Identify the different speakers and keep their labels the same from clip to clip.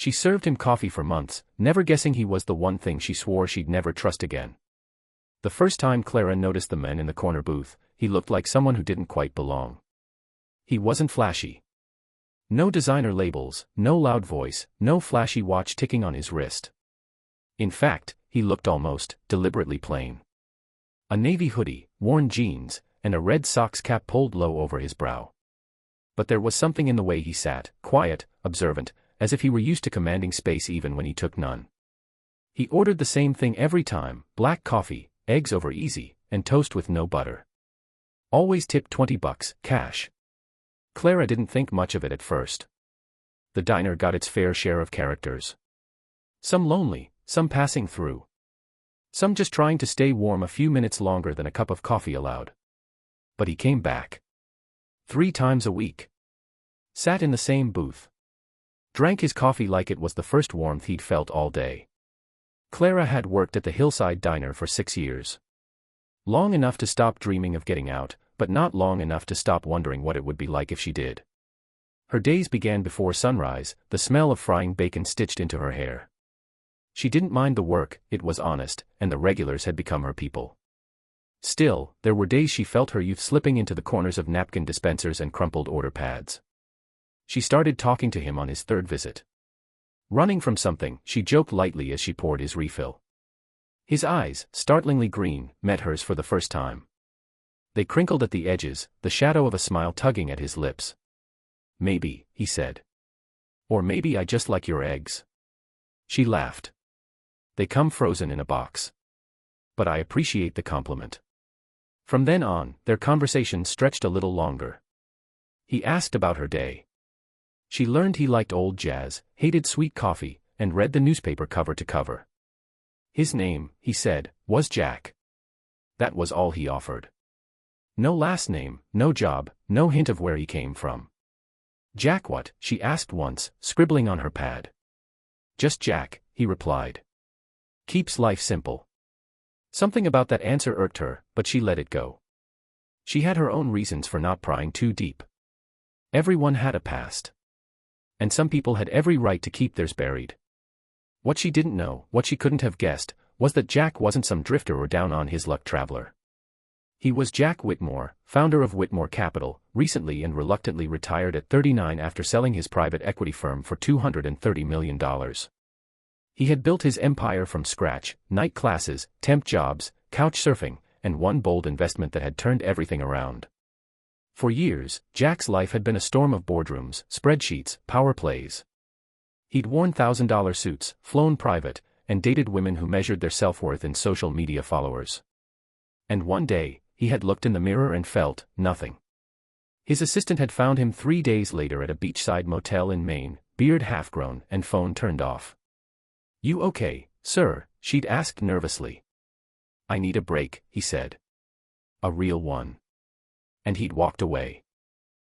Speaker 1: She served him coffee for months, never guessing he was the one thing she swore she'd never trust again. The first time Clara noticed the man in the corner booth, he looked like someone who didn't quite belong. He wasn't flashy. No designer labels, no loud voice, no flashy watch ticking on his wrist. In fact, he looked almost deliberately plain. A navy hoodie, worn jeans, and a red Sox cap pulled low over his brow. But there was something in the way he sat, quiet, observant, as if he were used to commanding space even when he took none. He ordered the same thing every time: black coffee, eggs over easy, and toast with no butter. Always tipped $20, cash. Clara didn't think much of it at first. The diner got its fair share of characters. Some lonely, some passing through. Some just trying to stay warm a few minutes longer than a cup of coffee allowed. But he came back. 3 times a week. Sat in the same booth. Drank his coffee like it was the first warmth he'd felt all day. Clara had worked at the Hillside Diner for 6 years. Long enough to stop dreaming of getting out, but not long enough to stop wondering what it would be like if she did. Her days began before sunrise, the smell of frying bacon stitched into her hair. She didn't mind the work, it was honest, and the regulars had become her people. Still, there were days she felt her youth slipping into the corners of napkin dispensers and crumpled order pads. She started talking to him on his 3rd visit. Running from something, she joked lightly as she poured his refill. His eyes, startlingly green, met hers for the first time. They crinkled at the edges, the shadow of a smile tugging at his lips. "Maybe," he said. "Or maybe I just like your eggs." She laughed. "They come frozen in a box. But I appreciate the compliment." From then on, their conversation stretched a little longer. He asked about her day. She learned he liked old jazz, hated sweet coffee, and read the newspaper cover to cover. His name, he said, was Jack. That was all he offered. No last name, no job, no hint of where he came from. "Jack what?" she asked once, scribbling on her pad. "Just Jack," he replied. "Keeps life simple." Something about that answer irked her, but she let it go. She had her own reasons for not prying too deep. Everyone had a past. And some people had every right to keep theirs buried. What she didn't know, what she couldn't have guessed, was that Jack wasn't some drifter or down-on-his-luck traveler. He was Jack Whitmore, founder of Whitmore Capital, recently and reluctantly retired at 39 after selling his private equity firm for $230 million. He had built his empire from scratch: night classes, temp jobs, couch surfing, and one bold investment that had turned everything around. For years, Jack's life had been a storm of boardrooms, spreadsheets, power plays. He'd worn $1,000 suits, flown private, and dated women who measured their self-worth in social media followers. And one day, he had looked in the mirror and felt nothing. His assistant had found him 3 days later at a beachside motel in Maine, beard half-grown and phone turned off. "You okay, sir?" she'd asked nervously. "I need a break," he said. "A real one." And he'd walked away.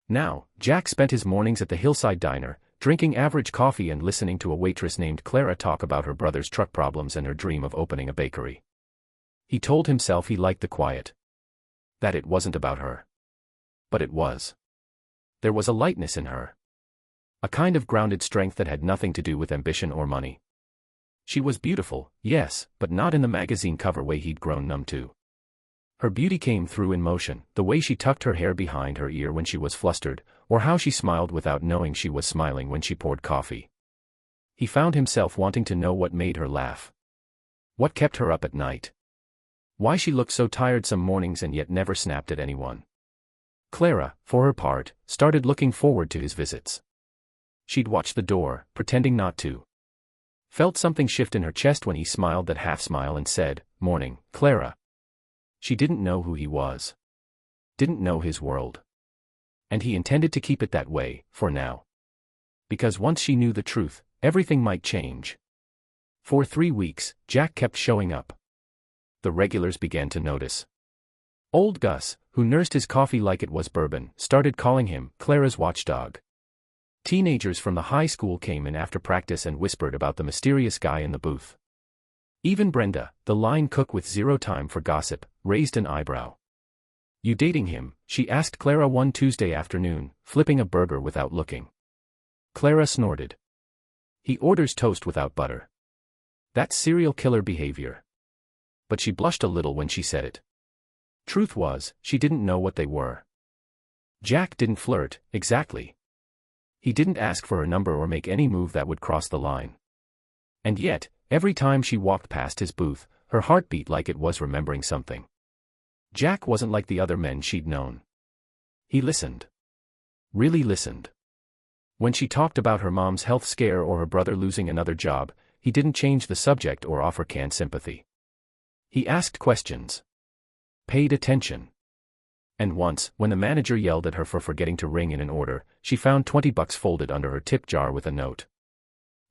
Speaker 1: Now, Jack spent his mornings at the Hillside Diner, drinking average coffee and listening to a waitress named Clara talk about her brother's truck problems and her dream of opening a bakery. He told himself he liked the quiet. That it wasn't about her. But it was. There was a lightness in her. A kind of grounded strength that had nothing to do with ambition or money. She was beautiful, yes, but not in the magazine cover way he'd grown numb to. Her beauty came through in motion, the way she tucked her hair behind her ear when she was flustered, or how she smiled without knowing she was smiling when she poured coffee. He found himself wanting to know what made her laugh. What kept her up at night. Why she looked so tired some mornings and yet never snapped at anyone. Clara, for her part, started looking forward to his visits. She'd watch the door, pretending not to. Felt something shift in her chest when he smiled that half-smile and said, "Morning, Clara." She didn't know who he was. Didn't know his world. And he intended to keep it that way, for now. Because once she knew the truth, everything might change. For 3 weeks, Jack kept showing up. The regulars began to notice. Old Gus, who nursed his coffee like it was bourbon, started calling him Clara's watchdog. Teenagers from the high school came in after practice and whispered about the mysterious guy in the booth. Even Brenda, the line cook with zero time for gossip, raised an eyebrow. "You dating him?" she asked Clara one Tuesday afternoon, flipping a burger without looking. Clara snorted. He orders toast without butter. That's serial killer behavior. But she blushed a little when she said it. Truth was, she didn't know what they were. Jack didn't flirt, exactly. He didn't ask for her number or make any move that would cross the line. And yet, every time she walked past his booth, her heart beat like it was remembering something. Jack wasn't like the other men she'd known. He listened. Really listened. When she talked about her mom's health scare or her brother losing another job, he didn't change the subject or offer canned sympathy. He asked questions. Paid attention. And once, when the manager yelled at her for forgetting to ring in an order, she found $20 folded under her tip jar with a note.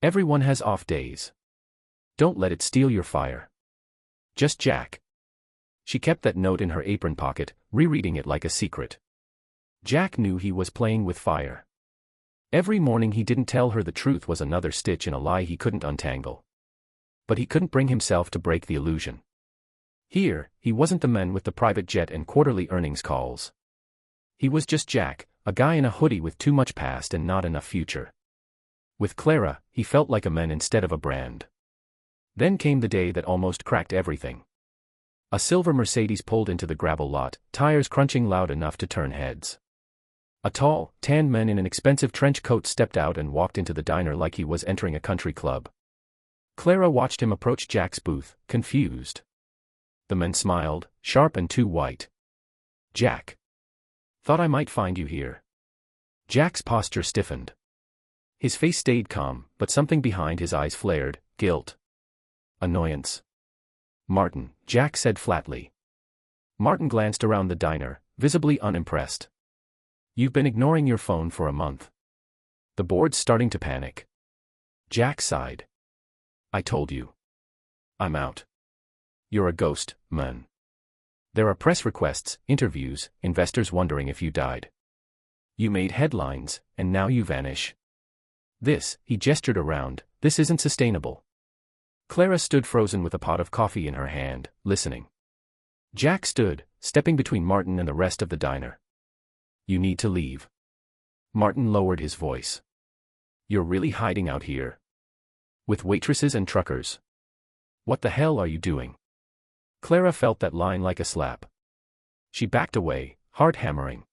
Speaker 1: Everyone has off days. Don't let it steal your fire. Just Jack. She kept that note in her apron pocket, rereading it like a secret. Jack knew he was playing with fire. Every morning he didn't tell her the truth was another stitch in a lie he couldn't untangle. But he couldn't bring himself to break the illusion. Here, he wasn't the man with the private jet and quarterly earnings calls. He was just Jack, a guy in a hoodie with too much past and not enough future. With Clara, he felt like a man instead of a brand. Then came the day that almost cracked everything. A silver Mercedes pulled into the gravel lot, tires crunching loud enough to turn heads. A tall, tanned man in an expensive trench coat stepped out and walked into the diner like he was entering a country club. Clara watched him approach Jack's booth, confused. The man smiled, sharp and too white. Jack. Thought I might find you here. Jack's posture stiffened. His face stayed calm, but something behind his eyes flared, guilt. Annoyance. Martin, Jack said flatly. Martin glanced around the diner, visibly unimpressed. You've been ignoring your phone for a month. The board's starting to panic. Jack sighed. I told you. I'm out. You're a ghost, man. There are press requests, interviews, investors wondering if you died. You made headlines, and now you vanish. This, he gestured around, this isn't sustainable. Clara stood frozen with a pot of coffee in her hand, listening. Jack stood, stepping between Martin and the rest of the diner. You need to leave. Martin lowered his voice. You're really hiding out here? With waitresses and truckers? What the hell are you doing? Clara felt that line like a slap. She backed away, heart hammering.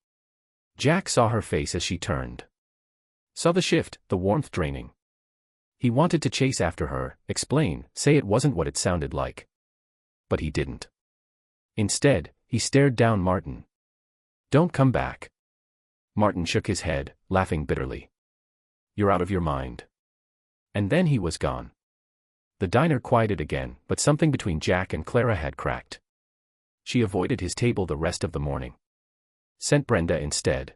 Speaker 1: Jack saw her face as she turned. Saw the shift, the warmth draining. He wanted to chase after her, explain, say it wasn't what it sounded like. But he didn't. Instead, he stared down Martin. Don't come back. Martin shook his head, laughing bitterly. You're out of your mind. And then he was gone. The diner quieted again, but something between Jack and Clara had cracked. She avoided his table the rest of the morning. Sent Brenda instead.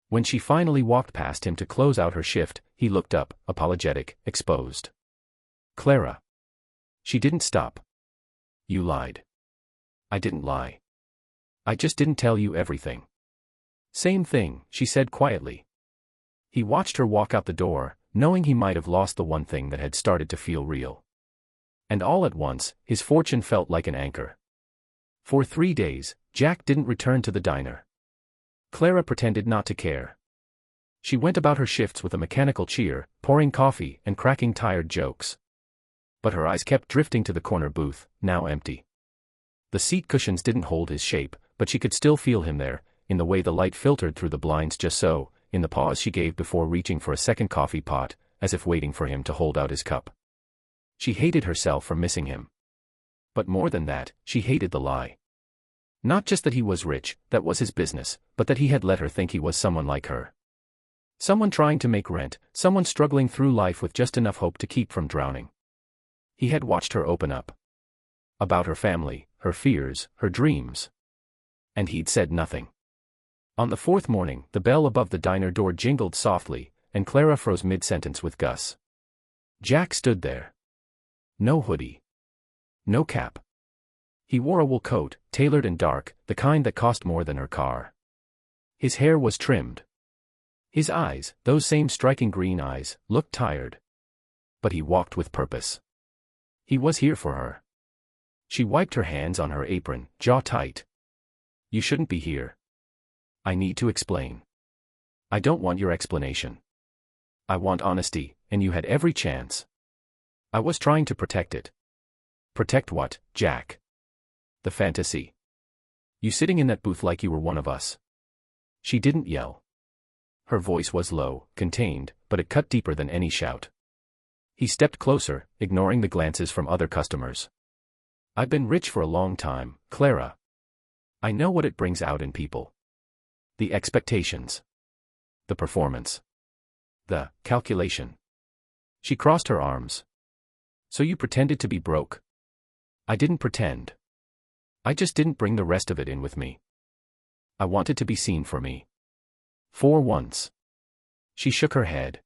Speaker 1: When she finally walked past him to close out her shift, he looked up, apologetic, exposed. Clara. She didn't stop. You lied. I didn't lie. I just didn't tell you everything. Same thing, she said quietly. He watched her walk out the door, knowing he might have lost the one thing that had started to feel real. And all at once, his fortune felt like an anchor. For 3 days, Jack didn't return to the diner. Clara pretended not to care. She went about her shifts with a mechanical cheer, pouring coffee and cracking tired jokes. But her eyes kept drifting to the corner booth, now empty. The seat cushions didn't hold his shape, but she could still feel him there, in the way the light filtered through the blinds just so, in the pause she gave before reaching for a second coffee pot, as if waiting for him to hold out his cup. She hated herself for missing him. But more than that, she hated the lie. Not just that he was rich, that was his business, but that he had let her think he was someone like her. Someone trying to make rent, someone struggling through life with just enough hope to keep from drowning. He had watched her open up. About her family, her fears, her dreams. And he'd said nothing. On the 4th morning, the bell above the diner door jingled softly, and Clara froze mid-sentence with Gus. Jack stood there. No hoodie. No cap. He wore a wool coat, tailored and dark, the kind that cost more than her car. His hair was trimmed. His eyes, those same striking green eyes, looked tired. But he walked with purpose. He was here for her. She wiped her hands on her apron, jaw tight. You shouldn't be here. I need to explain. I don't want your explanation. I want honesty, and you had every chance. I was trying to protect it. Protect what, Jack? The fantasy. You sitting in that booth like you were one of us. She didn't yell. Her voice was low, contained, but it cut deeper than any shout. He stepped closer, ignoring the glances from other customers. I've been rich for a long time, Clara. I know what it brings out in people. The expectations. The performance. The calculation. She crossed her arms. So you pretended to be broke? I didn't pretend. I just didn't bring the rest of it in with me. I wanted to be seen for me. For once. She shook her head.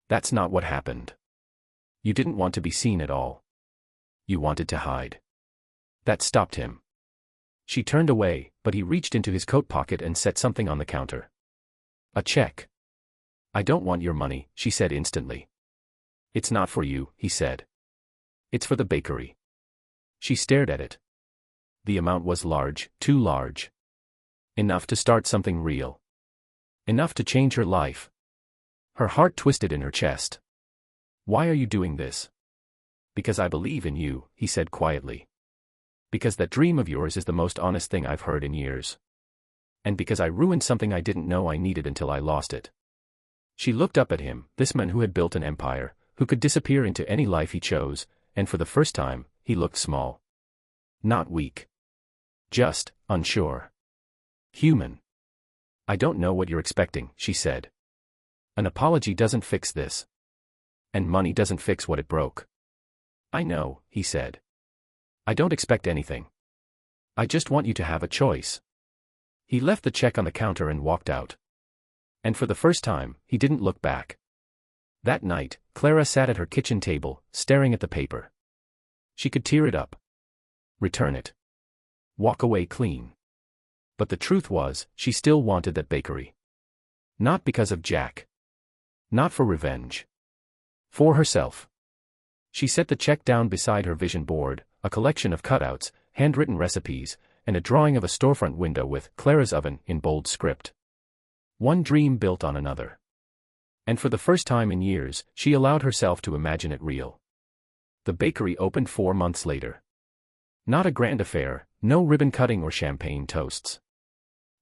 Speaker 1: That's not what happened. You didn't want to be seen at all. You wanted to hide. That stopped him. She turned away, but he reached into his coat pocket and set something on the counter. A check. I don't want your money, she said instantly. It's not for you, he said. It's for the bakery. She stared at it. The amount was large, too large. Enough to start something real. Enough to change her life. Her heart twisted in her chest. Why are you doing this? Because I believe in you, he said quietly. Because that dream of yours is the most honest thing I've heard in years. And because I ruined something I didn't know I needed until I lost it. She looked up at him, this man who had built an empire, who could disappear into any life he chose, and for the first time, he looked small. Not weak. Just unsure. Human. I don't know what you're expecting, she said. An apology doesn't fix this. And money doesn't fix what it broke. I know, he said. I don't expect anything. I just want you to have a choice. He left the check on the counter and walked out. And for the first time, he didn't look back. That night, Clara sat at her kitchen table, staring at the paper. She could tear it up. Return it. Walk away clean. But the truth was, she still wanted that bakery. Not because of Jack. Not for revenge. For herself. She set the check down beside her vision board, a collection of cutouts, handwritten recipes, and a drawing of a storefront window with Clara's Oven in bold script. One dream built on another. And for the first time in years, she allowed herself to imagine it real. The bakery opened 4 months later. Not a grand affair, no ribbon cutting or champagne toasts.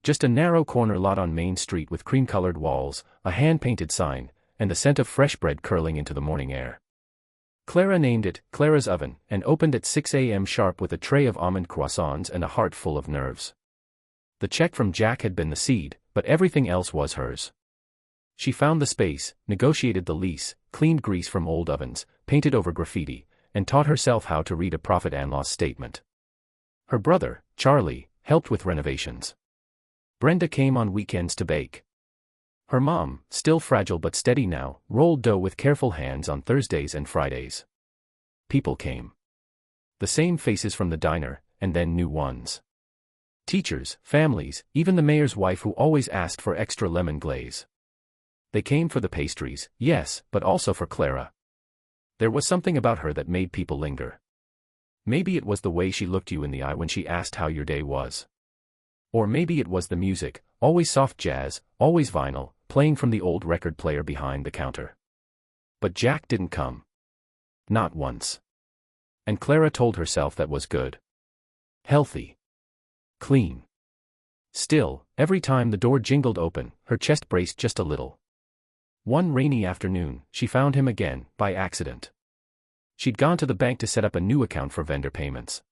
Speaker 1: Just a narrow corner lot on Main Street with cream-colored walls, a hand-painted sign, and the scent of fresh bread curling into the morning air. Clara named it Clara's Oven and opened at 6 a.m. sharp with a tray of almond croissants and a heart full of nerves. The check from Jack had been the seed, but everything else was hers. She found the space, negotiated the lease, cleaned grease from old ovens, painted over graffiti, and taught herself how to read a profit and loss statement. Her brother, Charlie, helped with renovations. Brenda came on weekends to bake. Her mom, still fragile but steady now, rolled dough with careful hands on Thursdays and Fridays. People came. The same faces from the diner, and then new ones. Teachers, families, even the mayor's wife who always asked for extra lemon glaze. They came for the pastries, yes, but also for Clara. There was something about her that made people linger. Maybe it was the way she looked you in the eye when she asked how your day was. Or maybe it was the music, always soft jazz, always vinyl, playing from the old record player behind the counter. But Jack didn't come. Not once. And Clara told herself that was good. Healthy. Clean. Still, every time the door jingled open, her chest braced just a little. One rainy afternoon, she found him again, by accident. She'd gone to the bank to set up a new account for vendor payments.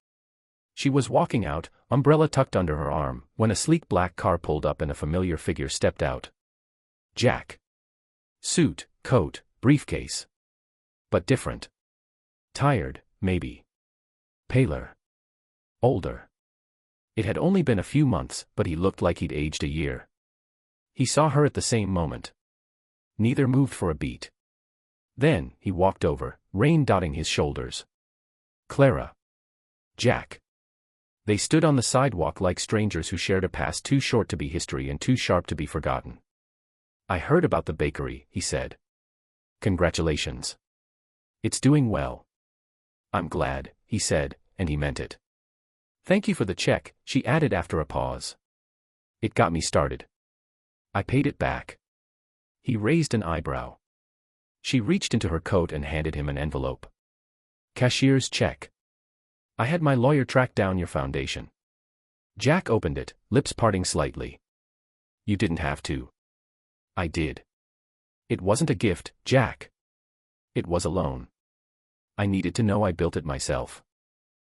Speaker 1: She was walking out, umbrella tucked under her arm, when a sleek black car pulled up and a familiar figure stepped out. Jack. Suit, coat, briefcase. But different. Tired, maybe. Paler. Older. It had only been a few months, but he looked like he'd aged a year. He saw her at the same moment. Neither moved for a beat. Then, he walked over, rain dotting his shoulders. Clara. Jack. They stood on the sidewalk like strangers who shared a past too short to be history and too sharp to be forgotten. I heard about the bakery, he said. Congratulations. It's doing well. I'm glad, he said, and he meant it. Thank you for the check, she added after a pause. It got me started. I paid it back. He raised an eyebrow. She reached into her coat and handed him an envelope. Cashier's check. I had my lawyer track down your foundation. Jack opened it, lips parting slightly. You didn't have to. I did. It wasn't a gift, Jack. It was a loan. I needed to know I built it myself.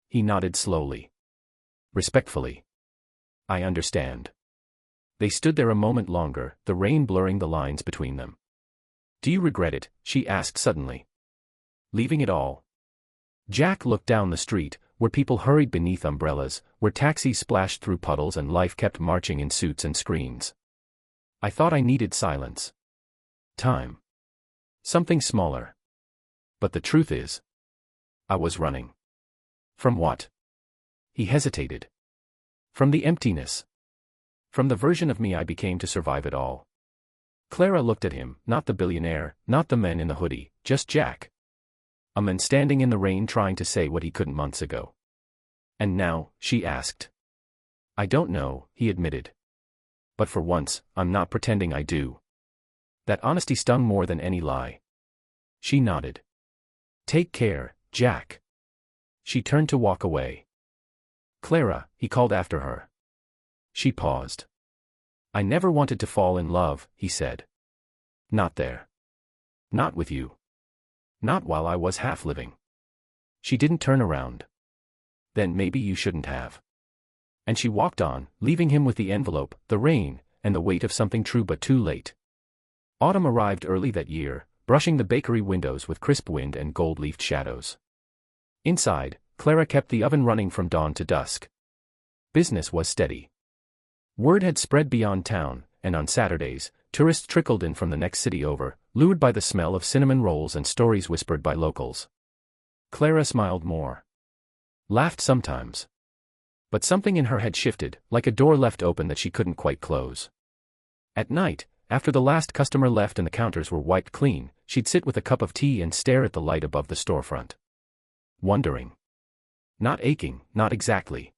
Speaker 1: He nodded slowly. Respectfully. I understand. They stood there a moment longer, the rain blurring the lines between them. Do you regret it? She asked suddenly. Leaving it all? Jack looked down the street, where people hurried beneath umbrellas, where taxis splashed through puddles and life kept marching in suits and screens. I thought I needed silence. Time. Something smaller. But the truth is, I was running. From what? He hesitated. From the emptiness. From the version of me I became to survive it all. Clara looked at him, not the billionaire, not the man in the hoodie, just Jack. A man standing in the rain trying to say what he couldn't months ago. And now, she asked. I don't know, he admitted. But for once, I'm not pretending I do. That honesty stung more than any lie. She nodded. Take care, Jack. She turned to walk away. Clara, he called after her. She paused. I never wanted to fall in love, he said. Not there. Not with you. Not while I was half living. She didn't turn around. Then maybe you shouldn't have. And she walked on, leaving him with the envelope, the rain, and the weight of something true but too late. Autumn arrived early that year, brushing the bakery windows with crisp wind and gold-leafed shadows. Inside, Clara kept the oven running from dawn to dusk. Business was steady. Word had spread beyond town, and on Saturdays, tourists trickled in from the next city over, lured by the smell of cinnamon rolls and stories whispered by locals. Clara smiled more. Laughed sometimes. But something in her had shifted, like a door left open that she couldn't quite close. At night, after the last customer left and the counters were wiped clean, she'd sit with a cup of tea and stare at the light above the storefront. Wondering. Not aching, not exactly.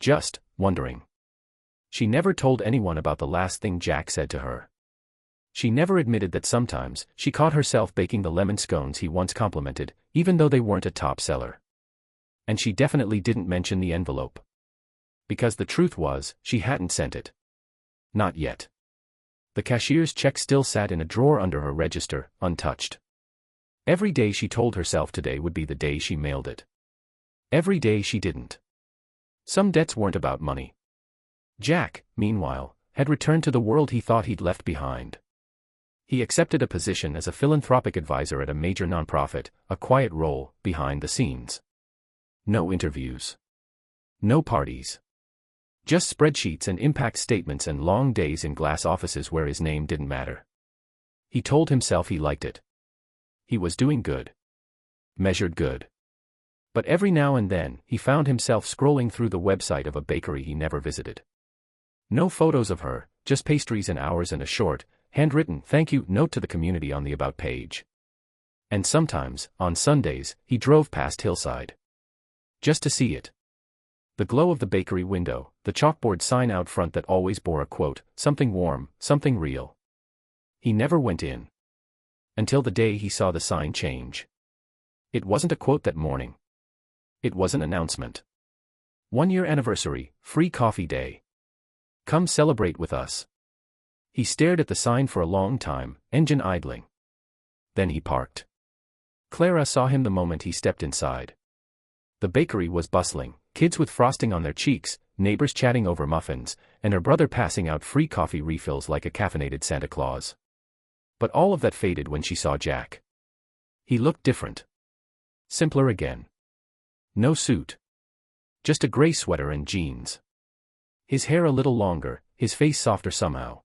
Speaker 1: Just wondering. She never told anyone about the last thing Jack said to her. She never admitted that sometimes she caught herself baking the lemon scones he once complimented, even though they weren't a top seller. And she definitely didn't mention the envelope. Because the truth was, she hadn't sent it. Not yet. The cashier's check still sat in a drawer under her register, untouched. Every day she told herself today would be the day she mailed it. Every day she didn't. Some debts weren't about money. Jack, meanwhile, had returned to the world he thought he'd left behind. He accepted a position as a philanthropic advisor at a major nonprofit, a quiet role, behind the scenes. No interviews. No parties. Just spreadsheets and impact statements and long days in glass offices where his name didn't matter. He told himself he liked it. He was doing good. Measured good. But every now and then, he found himself scrolling through the website of a bakery he never visited. No photos of her, just pastries and hours and a short, handwritten thank you note to the community on the About page. And sometimes, on Sundays, he drove past Hillside. Just to see it. The glow of the bakery window, the chalkboard sign out front that always bore a quote, something warm, something real. He never went in. Until the day he saw the sign change. It wasn't a quote that morning. It was an announcement. 1-year anniversary, free coffee day. Come celebrate with us. He stared at the sign for a long time, engine idling. Then he parked. Clara saw him the moment he stepped inside. The bakery was bustling, kids with frosting on their cheeks, neighbors chatting over muffins, and her brother passing out free coffee refills like a caffeinated Santa Claus. But all of that faded when she saw Jack. He looked different. Simpler again. No suit. Just a gray sweater and jeans. His hair a little longer, his face softer somehow.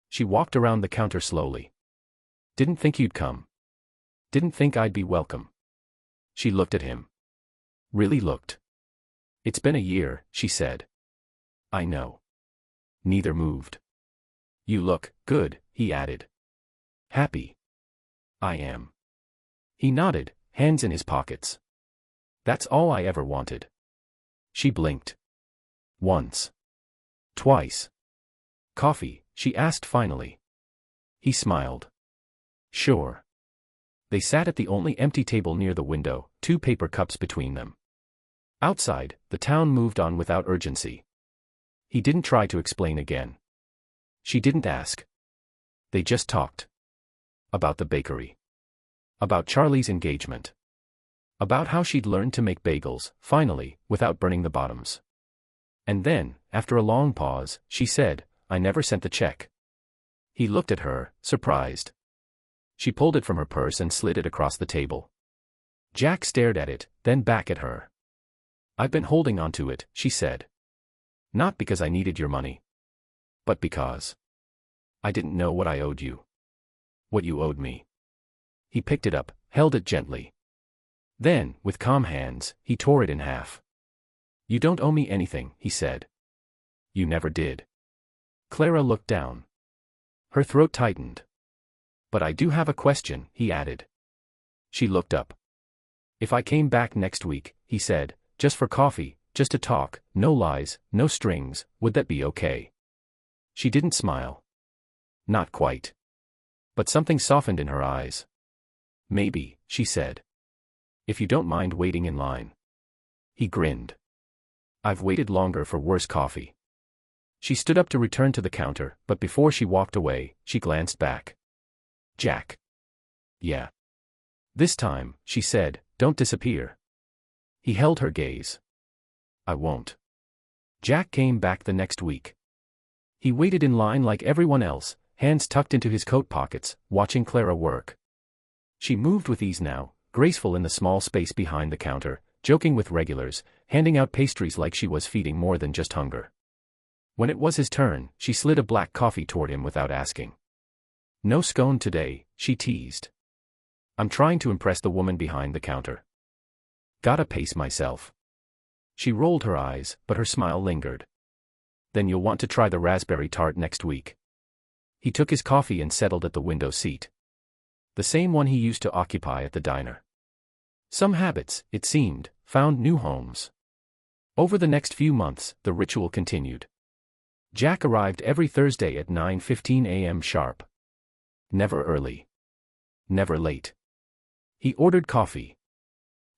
Speaker 1: She walked around the counter slowly. Didn't think you'd come. Didn't think I'd be welcome. She looked at him. Really looked. It's been a year, she said. I know. Neither moved. You look good, he added. Happy. I am. He nodded, hands in his pockets. That's all I ever wanted. She blinked. Once. Twice. Coffee, she asked finally. He smiled. Sure. They sat at the only empty table near the window, 2 paper cups between them. Outside, the town moved on without urgency. He didn't try to explain again. She didn't ask. They just talked. About the bakery. About Charlie's engagement. About how she'd learned to make bagels, finally, without burning the bottoms. And then, after a long pause, she said, "I never sent the check." He looked at her, surprised. She pulled it from her purse and slid it across the table. Jack stared at it, then back at her. "I've been holding on to it," she said. "Not because I needed your money. But because I didn't know what I owed you. What you owed me." He picked it up, held it gently. Then, with calm hands, he tore it in half. "You don't owe me anything," he said. "You never did." Clara looked down. Her throat tightened. "But I do have a question," he added. She looked up. "If I came back next week," he said, "just for coffee, just to talk, no lies, no strings, would that be okay?" She didn't smile. Not quite. But something softened in her eyes. "Maybe," she said. "If you don't mind waiting in line." He grinned. "I've waited longer for worse coffee." She stood up to return to the counter, but before she walked away, she glanced back. "Jack." "Yeah." "This time," she said, "don't disappear." He held her gaze. "I won't." Jack came back the next week. He waited in line like everyone else, hands tucked into his coat pockets, watching Clara work. She moved with ease now, graceful in the small space behind the counter, joking with regulars, handing out pastries like she was feeding more than just hunger. When it was his turn, she slid a black coffee toward him without asking. "No scone today," she teased. "I'm trying to impress the woman behind the counter. Gotta pace myself." She rolled her eyes, but her smile lingered. "Then you'll want to try the raspberry tart next week." He took his coffee and settled at the window seat. The same one he used to occupy at the diner. Some habits, it seemed, found new homes. Over the next few months, the ritual continued. Jack arrived every Thursday at 9:15 a.m. sharp. Never early. Never late. He ordered coffee.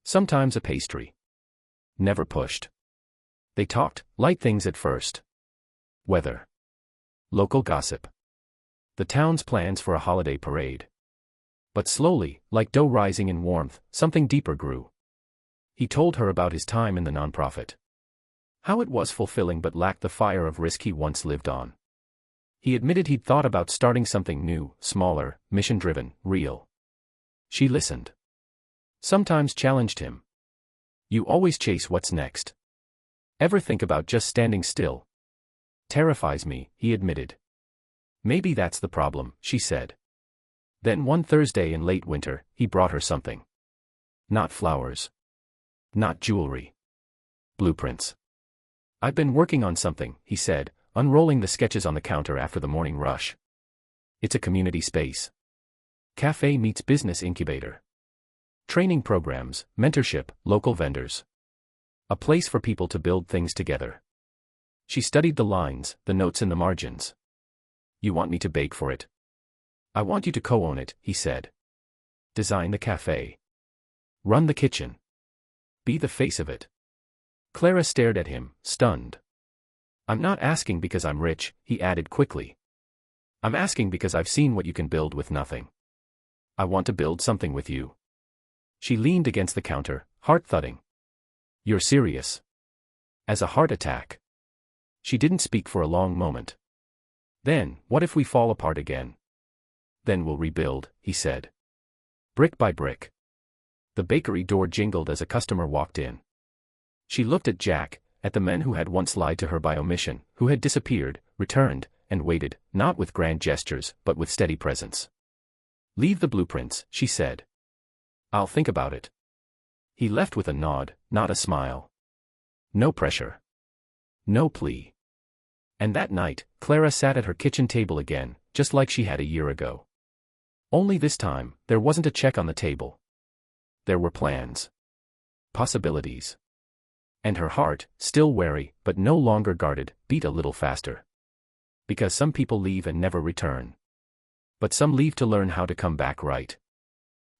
Speaker 1: Sometimes a pastry. Never pushed. They talked, light things at first. Weather. Local gossip. The town's plans for a holiday parade. But slowly, like dough rising in warmth, something deeper grew. He told her about his time in the nonprofit. How it was fulfilling but lacked the fire of risk he once lived on. He admitted he'd thought about starting something new, smaller, mission-driven, real. She listened. Sometimes challenged him. "You always chase what's next. Ever think about just standing still?" "Terrifies me," he admitted. "Maybe that's the problem," she said. Then one Thursday in late winter, he brought her something. Not flowers. Not jewelry. Blueprints. "I've been working on something," he said, unrolling the sketches on the counter after the morning rush. "It's a community space. Cafe meets business incubator. Training programs, mentorship, local vendors. A place for people to build things together." She studied the lines, the notes in the margins. "You want me to bake for it?" "I want you to co-own it," he said. "Design the cafe. Run the kitchen. Be the face of it." Clara stared at him, stunned. "I'm not asking because I'm rich," he added quickly. "I'm asking because I've seen what you can build with nothing. I want to build something with you." She leaned against the counter, heart thudding. "You're serious?" "As a heart attack." She didn't speak for a long moment. "Then, what if we fall apart again?" "Then we'll rebuild," he said. "Brick by brick." The bakery door jingled as a customer walked in. She looked at Jack, at the men who had once lied to her by omission, who had disappeared, returned, and waited, not with grand gestures, but with steady presence. "Leave the blueprints," she said. "I'll think about it." He left with a nod, not a smile. No pressure. No plea. And that night, Clara sat at her kitchen table again, just like she had a year ago. Only this time, there wasn't a check on the table. There were plans. Possibilities. And her heart, still wary, but no longer guarded, beat a little faster. Because some people leave and never return. But some leave to learn how to come back right.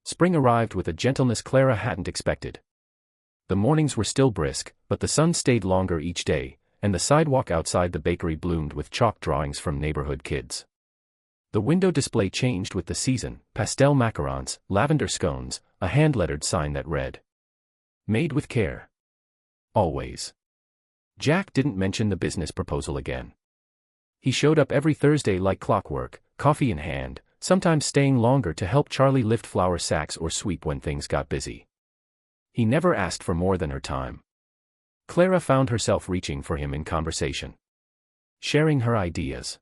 Speaker 1: Spring arrived with a gentleness Clara hadn't expected. The mornings were still brisk, but the sun stayed longer each day, and the sidewalk outside the bakery bloomed with chalk drawings from neighborhood kids. The window display changed with the season: pastel macarons, lavender scones, a hand-lettered sign that read, "Made with care. Always." Jack didn't mention the business proposal again. He showed up every Thursday like clockwork, coffee in hand, sometimes staying longer to help Charlie lift flour sacks or sweep when things got busy. He never asked for more than her time. Clara found herself reaching for him in conversation, sharing her ideas,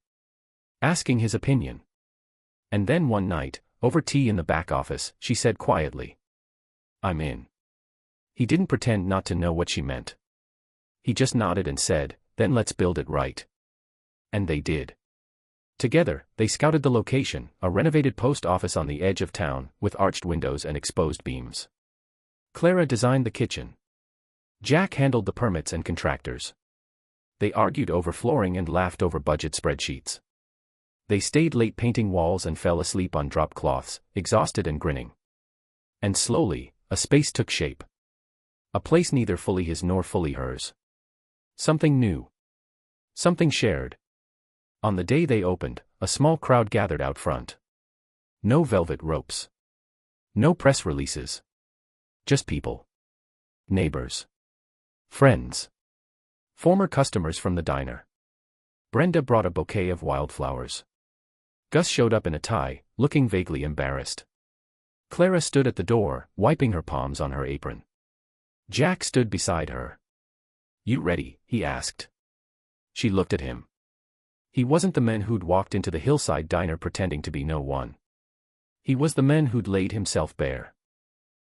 Speaker 1: asking his opinion. And then one night, over tea in the back office, she said quietly, "I'm in." He didn't pretend not to know what she meant. He just nodded and said, "Then let's build it right." And they did. Together, they scouted the location, a renovated post office on the edge of town, with arched windows and exposed beams. Clara designed the kitchen. Jack handled the permits and contractors. They argued over flooring and laughed over budget spreadsheets. They stayed late painting walls and fell asleep on drop cloths, exhausted and grinning. And slowly, a space took shape. A place neither fully his nor fully hers. Something new. Something shared. On the day they opened, a small crowd gathered out front. No velvet ropes. No press releases. Just people. Neighbors. Friends. Former customers from the diner. Brenda brought a bouquet of wildflowers. Gus showed up in a tie, looking vaguely embarrassed. Clara stood at the door, wiping her palms on her apron. Jack stood beside her. "You ready?" he asked. She looked at him. He wasn't the man who'd walked into the hillside diner pretending to be no one. He was the man who'd laid himself bare.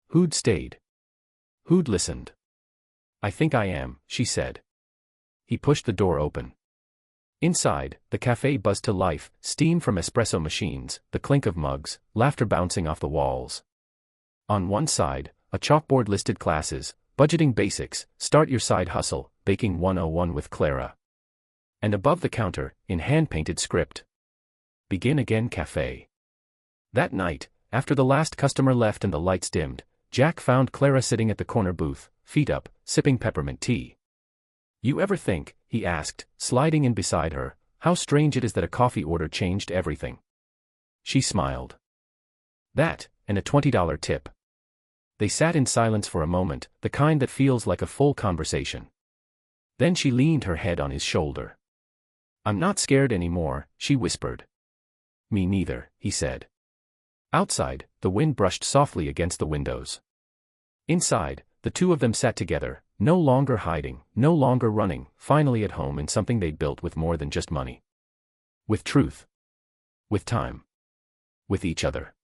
Speaker 1: Who'd stayed. Who'd listened. "I think I am," she said. He pushed the door open. Inside, the cafe buzzed to life, steam from espresso machines, the clink of mugs, laughter bouncing off the walls. On one side, a chalkboard listed classes: budgeting basics, start your side hustle, baking 101 with Clara. And above the counter, in hand-painted script, "Begin Again Cafe." That night, after the last customer left and the lights dimmed, Jack found Clara sitting at the corner booth, feet up, sipping peppermint tea. "You ever think," he asked, sliding in beside her, "how strange it is that a coffee order changed everything?" She smiled. That, and a $20 tip. They sat in silence for a moment, the kind that feels like a full conversation. Then she leaned her head on his shoulder. "I'm not scared anymore," she whispered. "Me neither," he said. Outside, the wind brushed softly against the windows. Inside, the two of them sat together, no longer hiding, no longer running, finally at home in something they'd built with more than just money. With truth. With time. With each other.